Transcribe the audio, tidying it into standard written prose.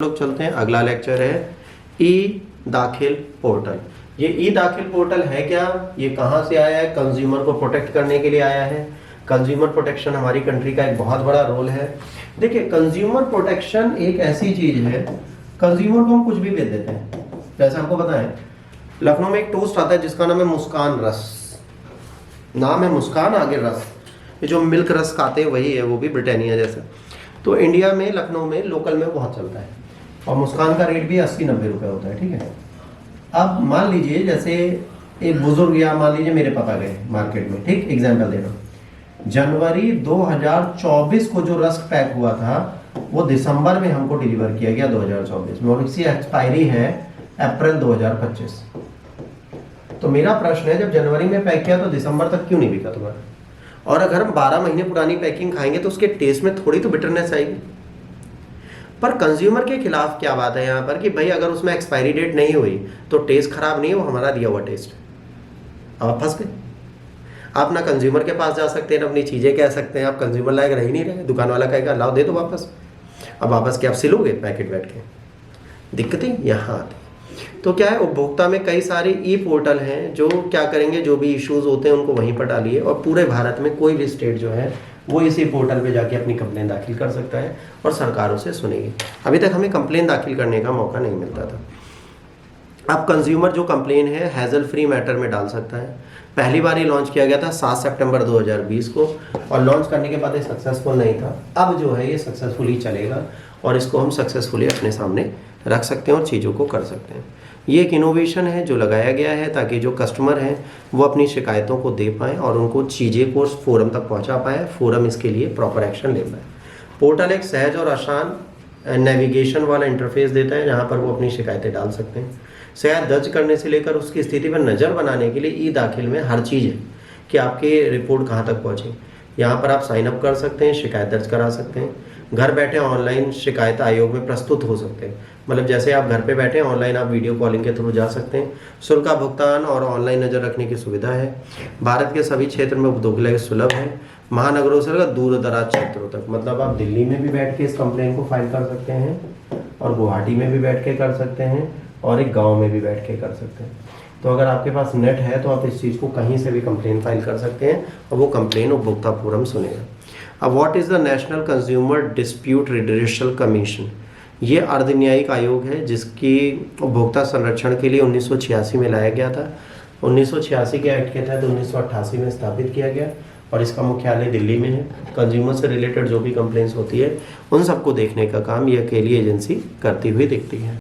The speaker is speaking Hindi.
लोग चलते हैं। अगला लेक्चर है ई दाखिल पोर्टल। ये ई दाखिल पोर्टल है क्या, ये कहाँ से आया है? कंज्यूमर को प्रोटेक्ट करने के लिए आया है। कंज्यूमर प्रोटेक्शन हमारी कंट्री का एक बहुत बड़ा रोल है। देखिए, कंज्यूमर प्रोटेक्शन एक ऐसी चीज है, कंज्यूमर को हम कुछ भी बेच देते हैं। जैसे आपको पता है, लखनऊ में एक टोस्ट आता है जिसका नाम है मुस्कान रस। नाम है मुस्कान, आगे रस। ये जो मिल्क रस खाते हैं वही है, वो भी ब्रिटानिया जैसा। तो इंडिया में लखनऊ में लोकल में बहुत चलता है और मुस्कान का रेट भी 80-90 रुपए होता है। ठीक है, अब मान लीजिए जैसे एक बुजुर्ग, या मान लीजिए मेरे पापा गए मार्केट में, ठीक अएग्जाम्पल दे रहा हूँ, जनवरी 2024 को जो रस्क पैक हुआ था वो दिसंबर में हमको डिलीवर किया गया 2024 में, और इसकी एक्सपायरी है अप्रैल 2025। तो मेरा प्रश्न है, जब जनवरी में पैक किया तो दिसंबर तक क्यों नहीं बिका तुम्हारा? और अगर हम 12 महीने पुरानी पैकिंग खाएंगे तो उसके टेस्ट में थोड़ी तो बिटरनेस आएगी। पर कंज्यूमर के खिलाफ क्या बात है यहाँ पर कि भाई अगर उसमें एक्सपायरी डेट नहीं हुई तो टेस्ट खराब नहीं है, वो हमारा दिया हुआ टेस्ट है। अब आप फंस गए। आप ना कंज्यूमर के पास जा सकते हैं ना अपनी चीज़ें कह सकते हैं। आप कंज्यूमर लायक रह ही नहीं रहे। दुकान वाला कहेगा लाओ दे दो वापस। अब वापस क्या आप सिलोगे पैकेट बैठ के? दिक्कतें यहाँ आती। तो क्या है, उपभोक्ता में कई सारे ई पोर्टल हैं जो क्या करेंगे, जो भी इश्यूज होते हैं उनको वहीं पर डालिए, और पूरे भारत में कोई भी स्टेट जो है वो इसी पोर्टल पे जाके अपनी कंप्लेन दाखिल कर सकता है और सरकारों से सुनेगी। अभी तक हमें कंप्लेन दाखिल करने का मौका नहीं मिलता था। अब कंज्यूमर जो कंप्लेन है हैजल फ्री मैटर में डाल सकता है। पहली बार ये लॉन्च किया गया था 7 सितंबर 2020 को, और लॉन्च करने के बाद ये सक्सेसफुल नहीं था। अब जो है ये सक्सेसफुली चलेगा और इसको हम सक्सेसफुली अपने सामने रख सकते हैं और चीज़ों को कर सकते हैं। ये एक इनोवेशन है जो लगाया गया है ताकि जो कस्टमर हैं वो अपनी शिकायतों को दे पाएँ और उनको चीज़ें को फोरम तक पहुंचा पाए। फोरम इसके लिए प्रॉपर एक्शन ले पाए। पोर्टल एक सहज और आसान नेविगेशन वाला इंटरफेस देता है जहां पर वो अपनी शिकायतें डाल सकते हैं। शिकायत दर्ज करने से लेकर उसकी स्थिति पर नज़र बनाने के लिए ई दाखिल में हर चीज़ है कि आपकी रिपोर्ट कहाँ तक पहुँची। यहाँ पर आप साइन अप कर सकते हैं, शिकायत दर्ज करा सकते हैं, घर बैठे ऑनलाइन शिकायत आयोग में प्रस्तुत हो सकते हैं। मतलब जैसे आप घर पे बैठे ऑनलाइन आप वीडियो कॉलिंग के थ्रू जा सकते हैं। शुल्क का भुगतान और ऑनलाइन नज़र रखने की सुविधा है। भारत के सभी क्षेत्र में उपभोक्ता सुलभ है, महानगरों से लेकर दूर दराज क्षेत्रों तक। मतलब आप दिल्ली में भी बैठ के इस कंप्लेन को फाइल कर सकते हैं, और गुवाहाटी में भी बैठ के कर सकते हैं, और एक गाँव में भी बैठ के कर सकते हैं। तो अगर आपके पास नेट है तो आप इस चीज़ को कहीं से भी कंप्लेन फाइल कर सकते हैं और वो कंप्लेन उपभोक्ता फोरम सुनेगा। अब what is the national consumer dispute redressal commission? ये अर्धन्यायिक आयोग है जिसकी उपभोक्ता संरक्षण के लिए 1986 में लाया गया था। 1986 के एक्ट के तहत 1988 में स्थापित किया गया और इसका मुख्यालय दिल्ली में है। कंज्यूमर से रिलेटेड जो भी कंप्लेंट्स होती है उन सबको देखने का काम ये अकेली एजेंसी करती हुई दिखती है।